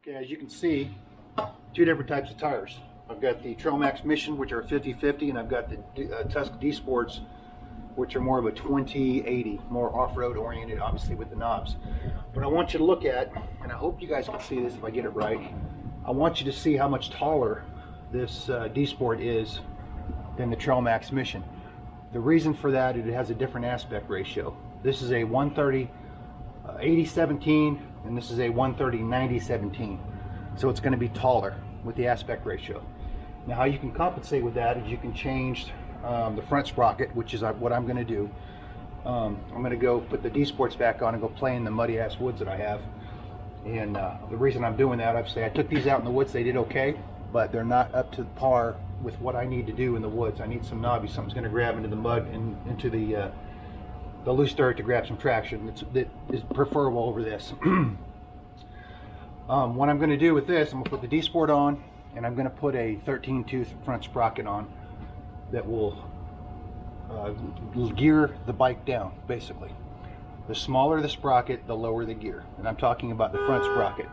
Okay, as you can see, two different types of tires. I've got the Trailmax Mission, which are 50/50, and I've got the Tusk D Sports, which are more of a 20/80, more off-road oriented, obviously with the knobs. But I want you to look at, and I hope you guys can see this if I get it right, I want you to see how much taller this D Sport is than the Trailmax Mission. The reason for that, it has a different aspect ratio. This is a 130 80/17, and this is a 130 90/17. So it's going to be taller with the aspect ratio. Now how you can compensate with that is you can change the front sprocket, which is what I'm going to do. I'm going to go put the D Sports back on and go play in the muddy ass woods that I have. And the reason I'm doing that, I took these out in the woods, they did okay, but they're not up to par with what I need to do in the woods. I need some knobby, something's going to grab into the mud and into the loose dirt to grab some traction. That is preferable over this. What I'm going to do with this, I'm going to put the D Sport on, and I'm going to put a 13-tooth front sprocket on that will gear the bike down, basically. The smaller the sprocket, the lower the gear. And I'm talking about the front sprocket.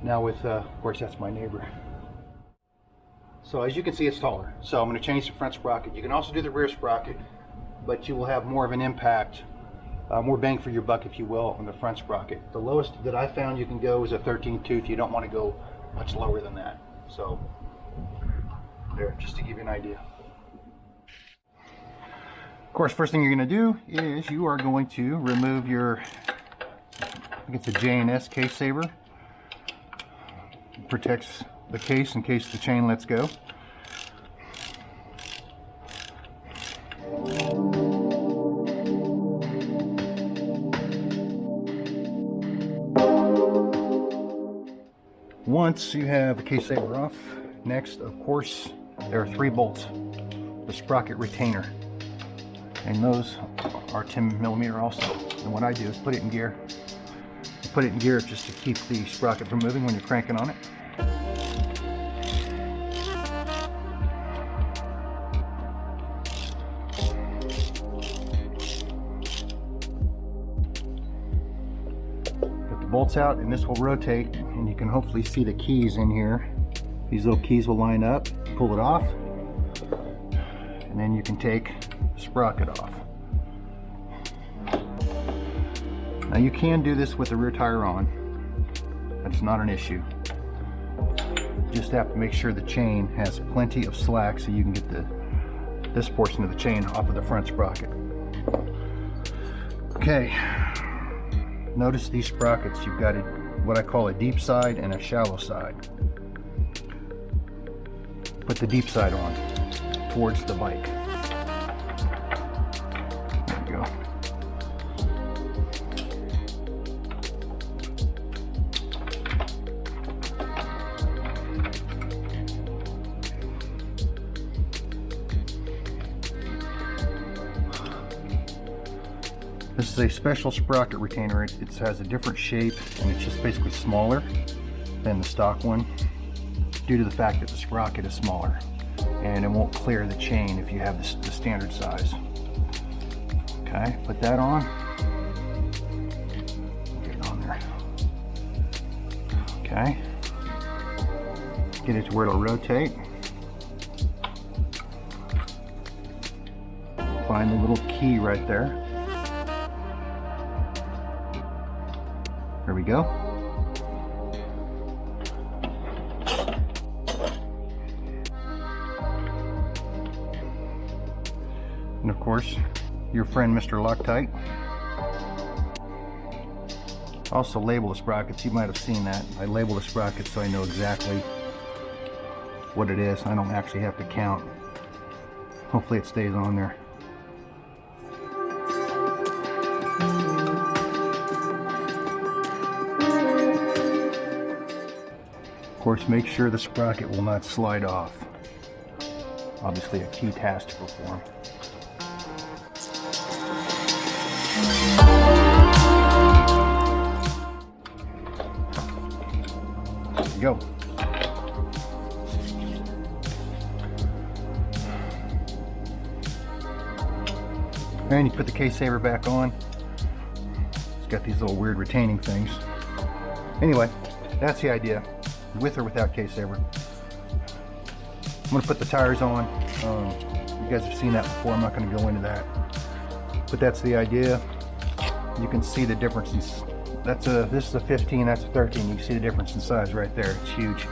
Now with, of course, that's my neighbor. So as you can see, it's taller. So I'm going to change the front sprocket. You can also do the rear sprocket, but you will have more of an impact, more bang for your buck, if you will, on the front sprocket. The lowest that I found you can go is a 13-tooth. You don't want to go much lower than that. So there, just to give you an idea. Of course, first thing you're going to do is you are going to remove your, I think it's a J&S case saver. It protects the case in case the chain lets go. Once you have the case saver off, next, of course, there are 3 bolts, the sprocket retainer, and those are 10mm also. And what I do is put it in gear. Put it in gear just to keep the sprocket from moving when you're cranking on it. Get the bolts out, and this will rotate, and you can hopefully see the keys in here. These little keys will line up, pull it off, and then you can take the sprocket off. Now you can do this with the rear tire on. That's not an issue. Just have to make sure the chain has plenty of slack so you can get this portion of the chain off of the front sprocket. Okay, notice these sprockets. You've got what I call a deep side and a shallow side. Put the deep side on towards the bike. There we go. This is a special sprocket retainer. It has a different shape, and it's just basically smaller than the stock one, due to the fact that the sprocket is smaller, and it won't clear the chain if you have the standard size. Okay, put that on. Get it on there. Okay. Get it to where it'll rotate. Find the little key right there. There we go. And of course, your friend Mr. Loctite. Also label the sprockets. You might have seen that. I label the sprockets so I know exactly what it is. I don't actually have to count. Hopefully it stays on there. Of course, make sure the sprocket will not slide off. Obviously a key task to perform. There we go. And you put the case saver back on. It's got these little weird retaining things. Anyway, that's the idea, with or without case saver. I'm going to put the tires on. You guys have seen that before. I'm not going to go into that, but that's the idea. You can see the difference in, this is a 15, that's a 13. You can see the difference in size right there. It's huge.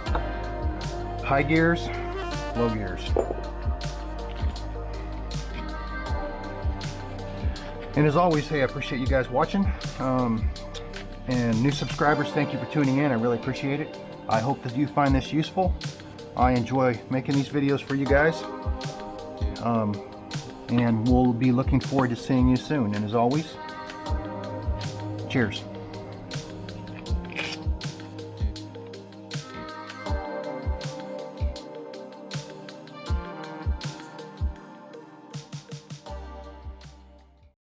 High gears, low gears. And as always, hey, I appreciate you guys watching. And new subscribers, thank you for tuning in. I really appreciate it. I hope that you find this useful. I enjoy making these videos for you guys. And we'll be looking forward to seeing you soon. And as always, cheers.